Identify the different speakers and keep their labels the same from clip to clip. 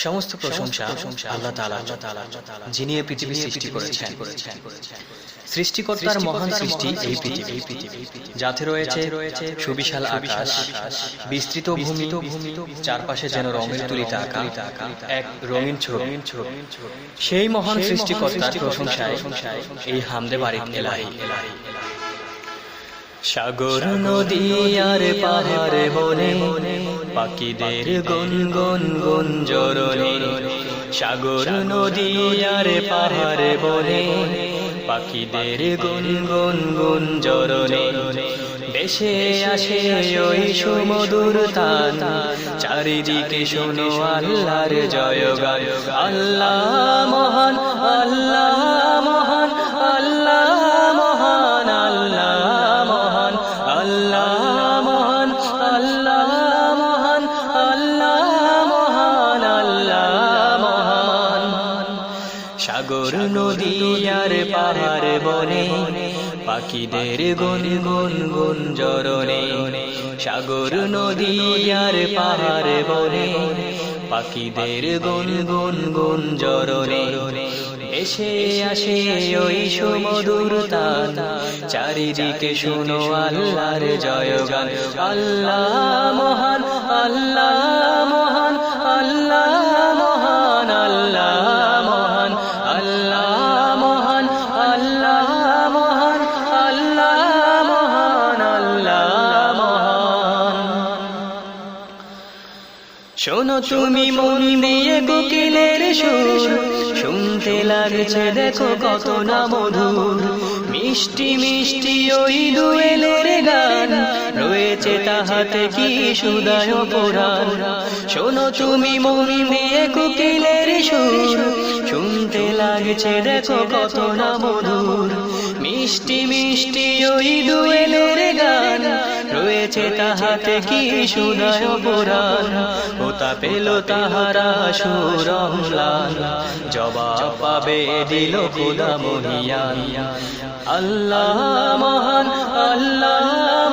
Speaker 1: সমস্ত প্রশংসা আল্লাহ তাআলার, যিনি এই পৃথিবী সৃষ্টি করেছেন। সৃষ্টিকর্তার মহান সৃষ্টি এই পৃথিবী, যাতে রয়েছে সুবিশাল আকাশ, বিস্তৃত ভূমি, চারপাশে যেন রঙের তুলিতে আঁকা এক রঙিন ছবি। সেই মহান সৃষ্টিকর্তার প্রশংসায় এই হামদে বারিক এলাহি। সাগর নদী আর পাহাড় বনে পাখিদের গুনগুন গুঞ্জরণে, সাগর নদী আর পাহাড় বনে পাখিদের গুনগুন গুঞ্জরণে, দেশে আসে ওই সুমধুর তান, চারিদিকে শোনো আল্লাহর জয়গান। আল্লাহ মহান, আল্লাহ মহান, আল্লাহ মহান, আল্লাহ মহান, আল্লাহ মহান, আল্লাহ মহান, আল্লাহ মহান, আল্লাহ মহান। সাগর নদী আর পাহাড় বনে পাখিদের গুনগুন গুঞ্জরণে, সাগর নদী আর পাহাড় বনে পাখিদের গুনগুন গুঞ্জরণে, এসে আসে ওই সুমধুর তান, চারিদিকে শোনো আল্লাহর জয়গান। আল্লাহ মহান, আল্লাহ মহান, আল্লাহ মহান, আল্লাহ মহান, আল্লাহ মহান, আল্লাহ মহান, আল্লাহ মহান, আল্লাহ মহান। শোনো তুমি মন দিয়ে কোকিলের সুর, শুনতে লাগছে দেখো কত না মধুর, মিষ্টি মিষ্টি ওই দোয়েলের গান, রয়েছে তাহাতে কি সুদায় পুরাণ। শোনো তুমি মন দিয়ে কোকিলের সুর, শুনতে লাগছে দেখো কত না মধুর, মিষ্টি মিষ্টি ওই দোয়েলের গান, রয়েছে তাহাতে কি সুদায় পুরাণ। ওতা পেল তাহারা সুর অম্লান, জবাব পাবে দিল খোদা মহিয়ান। আল্লাহ মহান, আল্লাহ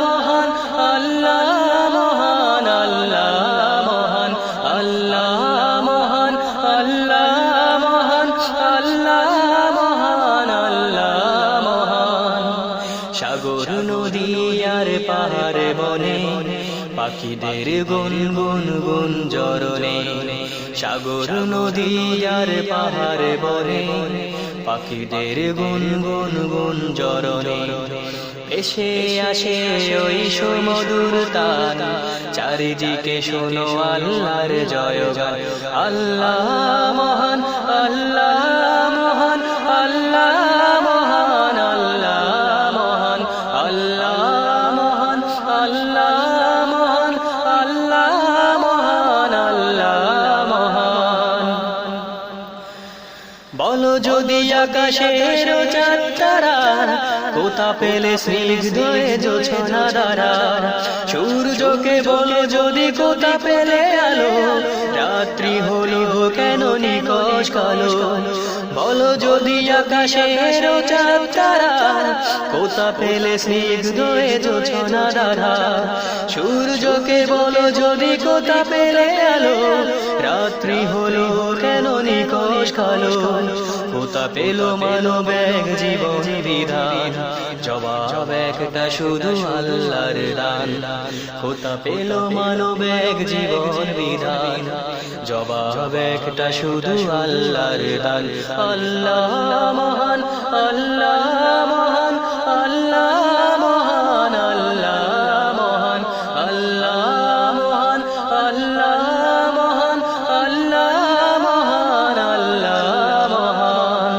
Speaker 1: মহান, আল্লাহ মহান, আল্লাহ মহান, আল্লাহ মহান, আল্লাহ মহান, আল্লাহ মহান, আল্লাহ মহান। সাগর নদী আর পাহাড় বনে পাখিদের গুনগুন গুঞ্জরণে, সাগর নদী আর পাহাড় বনে পাখিদের গুনগুন গুঞ্জরণে, এসে আসে ওই সুমধুর তান, চারিদিকে শোনো আল্লাহর জয়গান। আল্লাহ মহান, আল্লাহ মহান, আল্লাহ মহান, আল্লাহ মহান, আল্লাহ মহান, আল্লাহ মহান, আল্লাহ মহান, আল্লাহ মহান। বলো যদি আকাশের চাঁদ তারা কোথা পেলে স্নিগ্ধ জোছনা দ্বারা, সূর্যকে বলো যদি কোথা পেলে আলো, রাত্রি হলো কেন নিকষ কালো। বলো যদি আকাশের চাঁদ তারা কোথা পেলে স্নিগ্ধ জোছনা দ্বারা, সূর্যকে বলো যদি কোথা পেলে আলো, রাত্রি হলো কেন নিকষ কালো। কোথা পেল মানব এক জীবন বিধান, জবাব একটা শুধু আল্লাহর দান। কোথা পেল মানব এক জীবন বিধান, জবাব একটা শুধু আল্লাহর দান। আল্লাহ মহান, আল্লাহ মহান, আল্লাহ মহান, আল্লাহ মহান, আল্লাহ মহান, আল্লাহ মহান, আল্লাহ মহান, আল্লাহ মহান।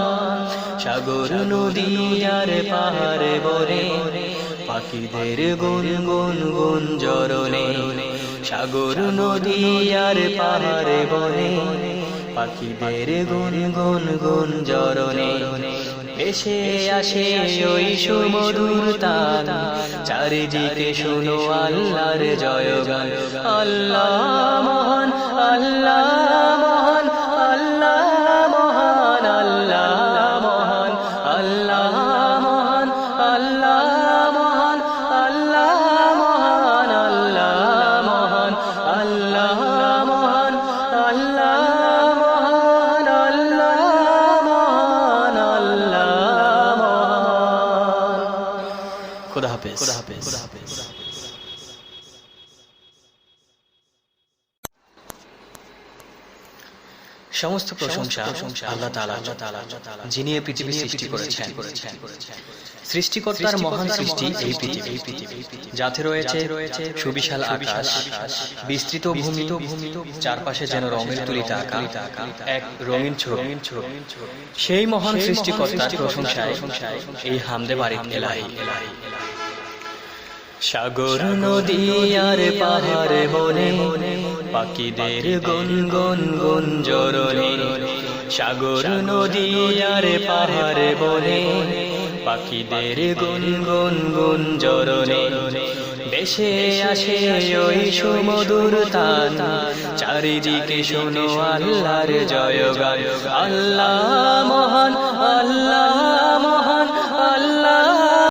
Speaker 1: সাগর নদী আর পাহাড় বনে পাখিদের গুনগুন গুঞ্জরণে, সাগর নদী আর পাহাড় বনে পাখিদের গুনগুন গুঞ্জরণে, এসে আসে ওই সুমধুর তান, চারিদিকে শোনো আল্লাহর জয়গান। আল্লাহ মহান, আল্লাহ মহান, আল্লাহ মহান, আল্লাহ মহান, আল্লাহ মহান, আল্লাহ মহান, আল্লাহ মহান, আল্লাহ মহান, আল্লাহ মহান, আল্লাহ সমস্ত প্রশংসা আল্লাহ তাআলা, যিনি এই পৃথিবী সৃষ্টি করেছেন। সৃষ্টিকর্তার মহান সৃষ্টি এই পৃথিবী, যাতে রয়েছে সুবিশাল আকাশ, বিস্তৃত ভূমি, চারপাশে যেন রঙের তুলিতে আঁকা এক রঙিন ছবি। সেই মহান সৃষ্টিকর্তার প্রশংসায় এই হামদে বারিক এলাহি। সাগর নদী আর পাহাড় বনে পাখিদের গুনগুন গুঞ্জরণে, সাগর নদী আর পাহাড় বনে পাখিদের গুনগুন গুঞ্জরণে, দেশে আসে ওই সুমধুর তান, চারিদিকে শোনো আল্লাহর জয়গান। আল্লাহ মহান, আল্লাহ